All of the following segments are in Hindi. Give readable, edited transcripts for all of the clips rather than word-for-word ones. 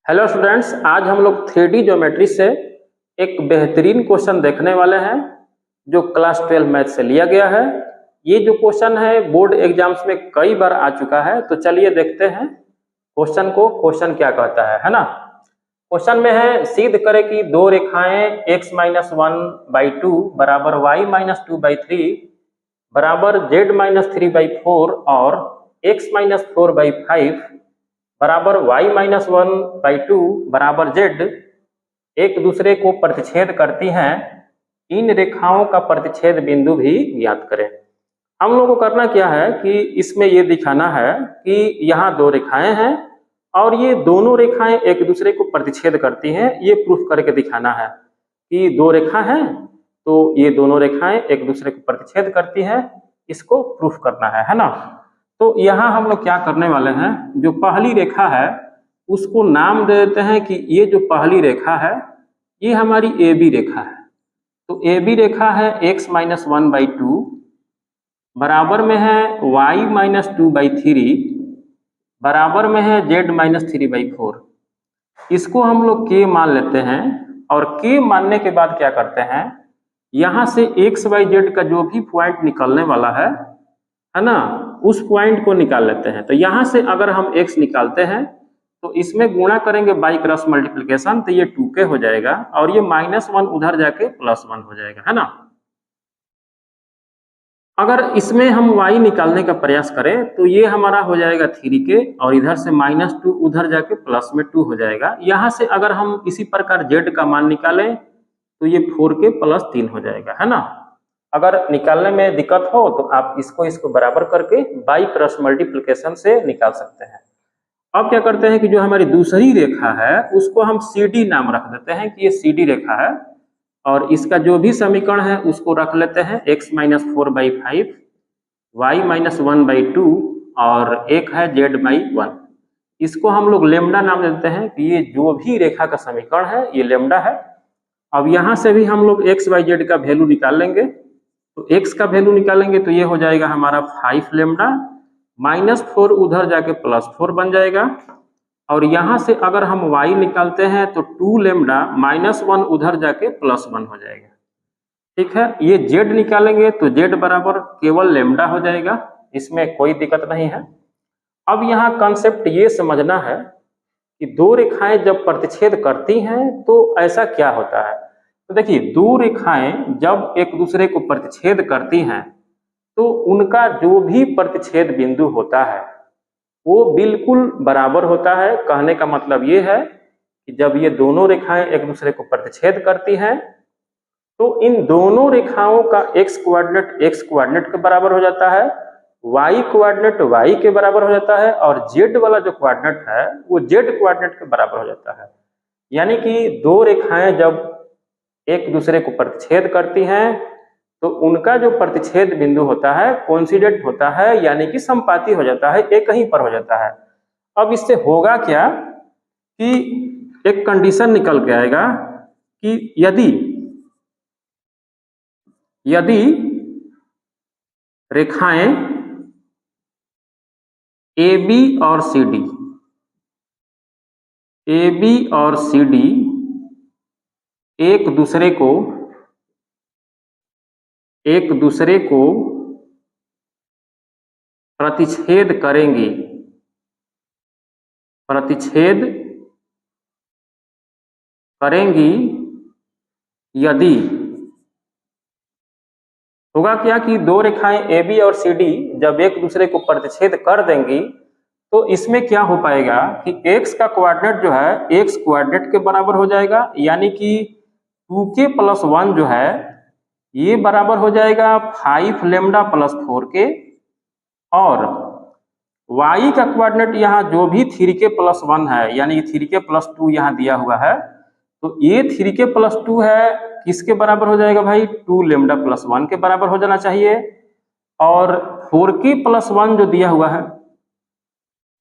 हेलो स्टूडेंट्स, आज हम लोग 3D ज्योमेट्री से एक बेहतरीन क्वेश्चन देखने वाले हैं जो क्लास 12 मैथ से लिया गया है। ये जो क्वेश्चन है बोर्ड एग्जाम्स में कई बार आ चुका है, तो चलिए देखते हैं क्वेश्चन को। क्वेश्चन क्या कहता है ना। क्वेश्चन में है सिद्ध करें कि दो रेखाएं x-1/2 बराबर y-2/3 बराबर z-3/4 और x-4/5 बराबर y-1/2 बराबर z एक दूसरे को प्रतिच्छेद करती हैं। इन रेखाओं का प्रतिच्छेद बिंदु भी ज्ञात करें। हम लोगों को करना क्या है कि इसमें ये दिखाना है कि यहाँ दो रेखाएं हैं और ये दोनों रेखाएं एक दूसरे को प्रतिच्छेद करती हैं। ये प्रूफ करके दिखाना है कि दो रेखा हैं तो ये दोनों रेखाएं एक दूसरे को प्रतिच्छेद करती हैं। इसको प्रूफ करना है ना। तो यहाँ हम लोग क्या करने वाले हैं, जो पहली रेखा है उसको नाम दे देते हैं कि ये जो पहली रेखा है ये हमारी ए बी रेखा है। तो ए बी रेखा है x-1/2 बराबर में है y-2/3 बराबर में है z-3/4। इसको हम लोग k मान लेते हैं और k मानने के बाद क्या करते हैं, यहाँ से x y z का जो भी पॉइंट निकलने वाला है ना, उस पॉइंट को निकाल लेते हैं। तो यहाँ से अगर हम x निकालते हैं तो इसमें गुणा करेंगे बाई क्रॉस मल्टीप्लिकेशन, तो ये 2k हो जाएगा और ये -1 उधर जाके +1 हो जाएगा, है ना। अगर इसमें हम y निकालने का प्रयास करें तो ये हमारा हो जाएगा 3k और इधर से -2 उधर जाके +2 हो जाएगा। यहाँ से अगर हम इसी प्रकार z का मान निकालें तो ये 4k + 3 हो जाएगा, है ना। अगर निकालने में दिक्कत हो तो आप इसको बराबर करके बाई क्रॉस मल्टीप्लिकेशन से निकाल सकते हैं। अब क्या करते हैं कि जो हमारी दूसरी रेखा है उसको हम CD नाम रख देते हैं कि ये CD रेखा है और इसका जो भी समीकरण है उसको रख लेते हैं x-4/5 y-1/2 और एक है z/1। इसको हम लोग लेमडा नाम देते हैं कि ये जो भी रेखा का समीकरण है ये लेमडा है। अब यहाँ से भी हम लोग x y z का वैल्यू निकाल लेंगे। तो x का वैल्यू निकालेंगे तो ये हो जाएगा हमारा 5 लेमडा, -4 उधर जाके +4 बन जाएगा और यहाँ से अगर हम y निकालते हैं तो 2 लेमडा -1 उधर जाके +1 हो जाएगा। ठीक है, ये z निकालेंगे तो z बराबर केवल लेमडा हो जाएगा, इसमें कोई दिक्कत नहीं है। अब यहाँ कंसेप्ट ये समझना है कि दो रेखाएं जब प्रतिच्छेद करती हैं तो ऐसा क्या होता है। तो देखिए, दो रेखाएं जब एक दूसरे को प्रतिच्छेद करती हैं तो उनका जो भी प्रतिच्छेद बिंदु होता है वो बिल्कुल बराबर होता है। कहने का मतलब ये है कि जब ये दोनों रेखाएं एक दूसरे को प्रतिच्छेद करती हैं तो इन दोनों रेखाओं का x कोऑर्डिनेट के बराबर हो जाता है, y कोऑर्डिनेट y के बराबर हो जाता है और z वाला जो कोऑर्डिनेट है वो z कोऑर्डिनेट के बराबर हो जाता है। यानी कि दो रेखाएं जब एक दूसरे को प्रतिच्छेद करती हैं तो उनका जो प्रतिच्छेद बिंदु होता है कोइंसिडेंट होता है, यानी कि संपाती हो जाता है, एक ही पर हो जाता है। अब इससे होगा क्या कि एक कंडीशन निकल के आएगा कि यदि रेखाएं AB और CD एक दूसरे को प्रतिच्छेद करेंगी यदि होगा क्या कि दो रेखाएं AB और CD जब एक दूसरे को प्रतिच्छेद कर देंगी तो इसमें क्या हो पाएगा कि x का कोऑर्डिनेट जो है x कोऑर्डिनेट के बराबर हो जाएगा, यानी कि 2k + 1 जो है ये बराबर हो जाएगा 5 लेमडा + 4k और y का कोऑर्डिनेट यहाँ जो भी 3k + 1 है, यानी 3k + 2 यहाँ दिया हुआ है, तो ये 3k + 2 है किसके बराबर हो जाएगा भाई, 2 लेमडा + 1 के बराबर हो जाना चाहिए। और 4k + 1 जो दिया हुआ है,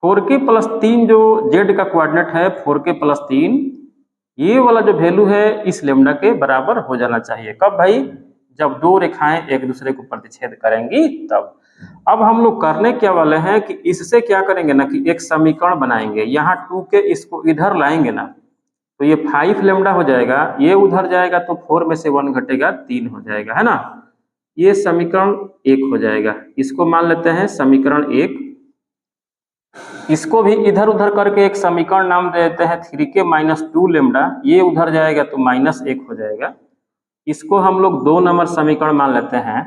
4k + 3 जो z का कोऑर्डिनेट है 4k + 3, ये वाला जो वैल्यू है इस लेमडा के बराबर हो जाना चाहिए। कब भाई, जब दो रेखाएं एक दूसरे को प्रतिच्छेद करेंगी तब। अब हम लोग करने क्या वाले हैं कि इससे क्या करेंगे ना कि एक समीकरण बनाएंगे, यहाँ 2k इसको इधर लाएंगे ना तो ये 5 लेमडा हो जाएगा, ये उधर जाएगा तो 4 में से 1 घटेगा 3 हो जाएगा, है ना। ये समीकरण 1 हो जाएगा, इसको मान लेते हैं समीकरण 1। इसको भी इधर उधर करके एक समीकरण नाम दे देते हैं 3k माइनस 2 लेमडा, ये उधर जाएगा तो -1 हो जाएगा। इसको हम लोग 2 नंबर समीकरण मान लेते हैं।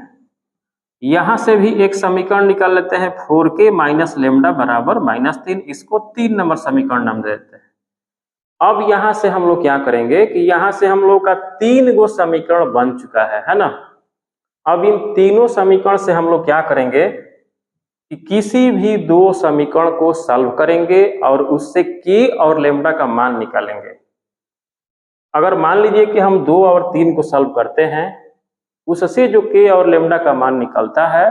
यहां से भी एक समीकरण निकाल लेते हैं 4k माइनस लेमडा बराबर -3, इसको 3 नंबर समीकरण नाम दे देते हैं। अब यहां से हम लोग क्या करेंगे कि यहां से हम लोग का 3 गो समीकरण बन चुका है ना। अब इन तीनों समीकरण से हम लोग क्या करेंगे कि किसी भी 2 समीकरण को सॉल्व करेंगे और उससे k और लेमडा का मान निकालेंगे। अगर मान लीजिए कि हम 2 और 3 को सॉल्व करते हैं, उससे जो k और लेमडा का मान निकलता है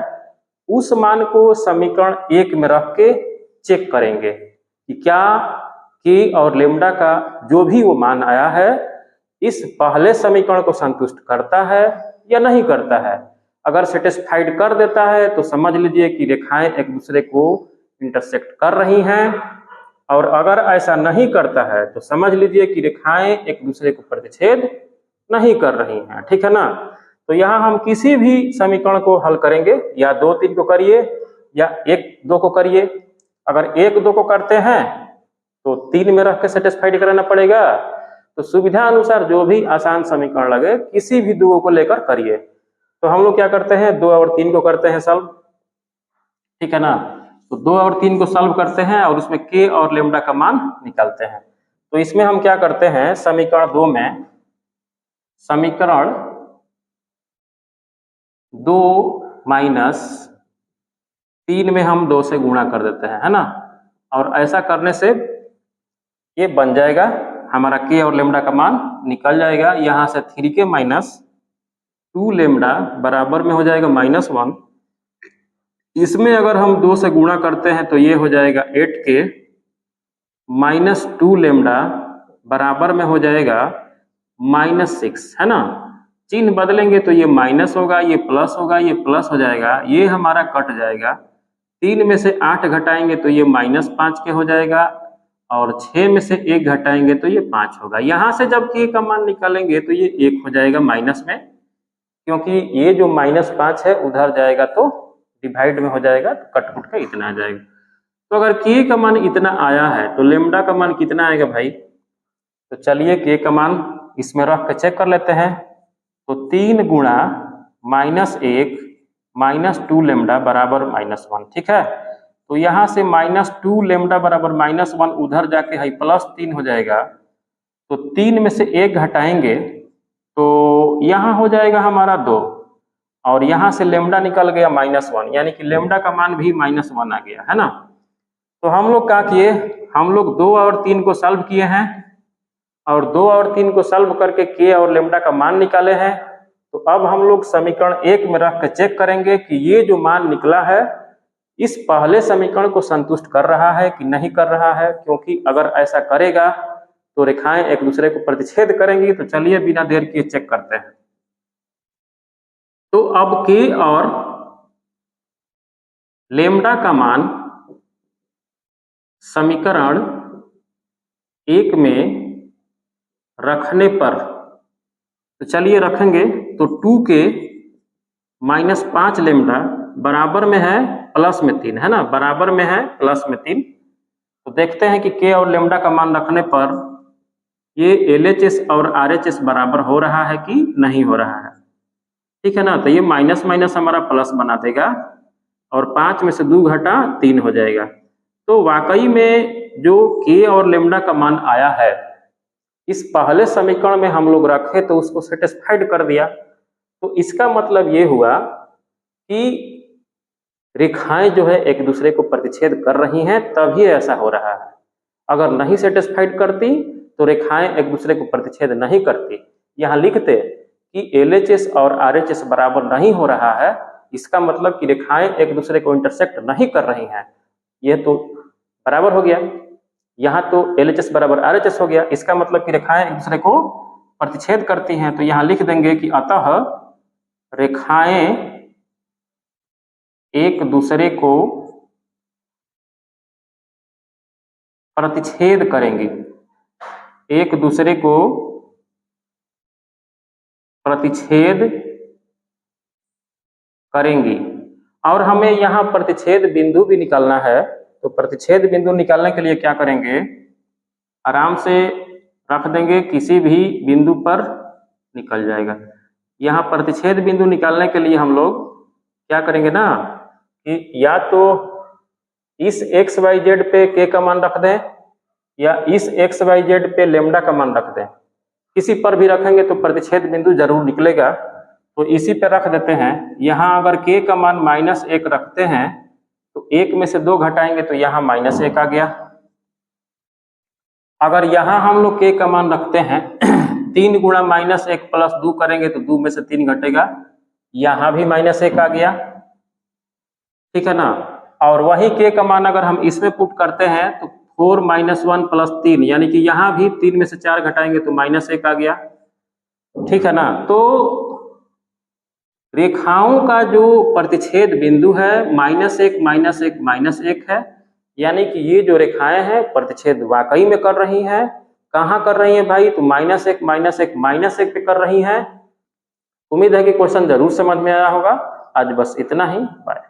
उस मान को समीकरण 1 में रख के चेक करेंगे कि क्या k और लेमडा का जो भी वो मान आया है इस पहले समीकरण को संतुष्ट करता है या नहीं करता है। अगर सेटिस्फाइड कर देता है तो समझ लीजिए कि रेखाएं एक दूसरे को इंटरसेक्ट कर रही हैं, और अगर ऐसा नहीं करता है तो समझ लीजिए कि रेखाएं एक दूसरे को प्रतिच्छेद नहीं कर रही हैं, ठीक है ना। तो यहाँ हम किसी भी समीकरण को हल करेंगे, या 2, 3 को करिए या 1, 2 को करिए। अगर 1, 2 को करते हैं तो 3 में रख के सेटिस्फाइड कराना पड़ेगा। तो सुविधा अनुसार जो भी आसान समीकरण लगे किसी भी 2 को लेकर करिए। तो हम लोग क्या करते हैं 2 और 3 को करते हैं सॉल्व, ठीक है ना। तो 2 और 3 को सॉल्व करते हैं और उसमें k और लेमडा का मान निकालते हैं। तो इसमें हम क्या करते हैं समीकरण 2 में, समीकरण 2 माइनस 3 में हम 2 से गुणा कर देते हैं, है ना। और ऐसा करने से ये बन जाएगा हमारा k और लेमडा का मान निकल जाएगा। यहाँ से 3k माइनस 2 लेमडा बराबर में हो जाएगा -1। इसमें अगर हम 2 से गुणा करते हैं तो ये हो जाएगा 8k माइनस 2 लेमडा बराबर में हो जाएगा -6, है ना। चिन्ह बदलेंगे तो ये माइनस होगा, ये प्लस होगा, ये प्लस हो जाएगा, ये हमारा कट जाएगा। 3 में से 8 घटाएंगे तो ये -5 के हो जाएगा, और 6 में से 1 घटाएंगे तो ये 5 होगा। यहाँ से जब k का मान निकालेंगे तो ये 1 हो जाएगा माइनस में, क्योंकि ये जो -5 है उधर जाएगा तो डिवाइड में हो जाएगा, तो कट कुट का इतना आ जाएगा। तो अगर k का मान इतना आया है तो लेमडा का मान कितना आएगा भाई। तो चलिए k का मान इसमें रख के चेक कर लेते हैं। तो 3 गुणा -1 माइनस 2 लेमडा बराबर -1, ठीक है। तो यहाँ से -2 लेमडा बराबर -1 उधर जाके है +3 हो जाएगा। तो 3 में से 1 घटाएंगे तो यहाँ हो जाएगा हमारा 2, और यहाँ से लेमडा निकल गया -1, यानी कि लेमडा का मान भी -1 आ गया, है ना। तो हम लोग क्या किए, हम लोग 2 और 3 को सॉल्व किए हैं, और 2 और 3 को सॉल्व करके k और लेमडा का मान निकाले हैं। तो अब हम लोग समीकरण 1 में रख के चेक करेंगे कि ये जो मान निकला है इस पहले समीकरण को संतुष्ट कर रहा है कि नहीं कर रहा है, क्योंकि अगर ऐसा करेगा तो रेखाएं एक दूसरे को प्रतिच्छेद करेंगी। तो चलिए बिना देर किए चेक करते हैं। तो अब k और लेमडा का मान समीकरण 1 में रखने पर, तो चलिए रखेंगे, तो 2k माइनस 5 लेमडा बराबर में है +3, है ना, बराबर में है +3। तो देखते हैं कि k और लेमडा का मान रखने पर ये LHS और RHS बराबर हो रहा है कि नहीं हो रहा है, ठीक है ना। तो ये माइनस माइनस हमारा प्लस बना देगा, और 5 में से 2 घटा 3 हो जाएगा। तो वाकई में जो k और लेमडा का मान आया है इस पहले समीकरण में हम लोग रखे तो उसको सेटिस्फाइड कर दिया। तो इसका मतलब ये हुआ कि रेखाएं जो है एक दूसरे को प्रतिच्छेद कर रही हैं, तभी ऐसा हो रहा है। अगर नहीं सेटिस्फाइड करती तो रेखाएं एक दूसरे को प्रतिच्छेद नहीं करती। यहाँ लिखते कि LHS और RHS बराबर नहीं हो रहा है, इसका मतलब कि रेखाएं एक दूसरे को इंटरसेक्ट नहीं कर रही हैं। यह तो बराबर हो गया, यहाँ तो LHS बराबर RHS हो गया, इसका मतलब कि रेखाएं एक दूसरे को प्रतिच्छेद करती हैं। तो यहाँ लिख देंगे कि अतः रेखाएं एक दूसरे को प्रतिच्छेद करेंगे, एक दूसरे को प्रतिच्छेद करेंगी। और हमें यहाँ प्रतिच्छेद बिंदु भी निकालना है, तो प्रतिच्छेद बिंदु निकालने के लिए क्या करेंगे, आराम से रख देंगे, किसी भी बिंदु पर निकल जाएगा। यहाँ प्रतिच्छेद बिंदु निकालने के लिए हम लोग क्या करेंगे ना कि या तो इस एक्स वाई जेड पे के का मान रख दें या इस एक्स वाई जेड पे लेमडा का मान रख दें, किसी पर भी रखेंगे तो प्रतिच्छेद बिंदु जरूर निकलेगा। तो इसी पे रख देते हैं। यहाँ अगर के का मान -1 रखते हैं तो 1 में से 2 घटाएंगे तो यहाँ -1 आ गया। अगर यहाँ हम लोग के का मान रखते हैं 3 गुणा -1 प्लस 2 करेंगे तो 2 में से 3 घटेगा, यहाँ भी -1 आ गया, ठीक है ना। और वही के का मान अगर हम इसमें पुट करते हैं तो 4 - 1 + 3, यानी कि यहाँ भी 3 में से 4 घटाएंगे तो -1 आ गया, ठीक है ना। तो रेखाओं का जो प्रतिच्छेद बिंदु है -1 -1 -1 है, यानी कि ये जो रेखाएं हैं प्रतिच्छेद वाकई में कर रही हैं। कहाँ कर रही हैं भाई, तो -1 -1 -1 पे कर रही हैं। उम्मीद है कि क्वेश्चन जरूर समझ में आया होगा। आज बस इतना ही, बाय।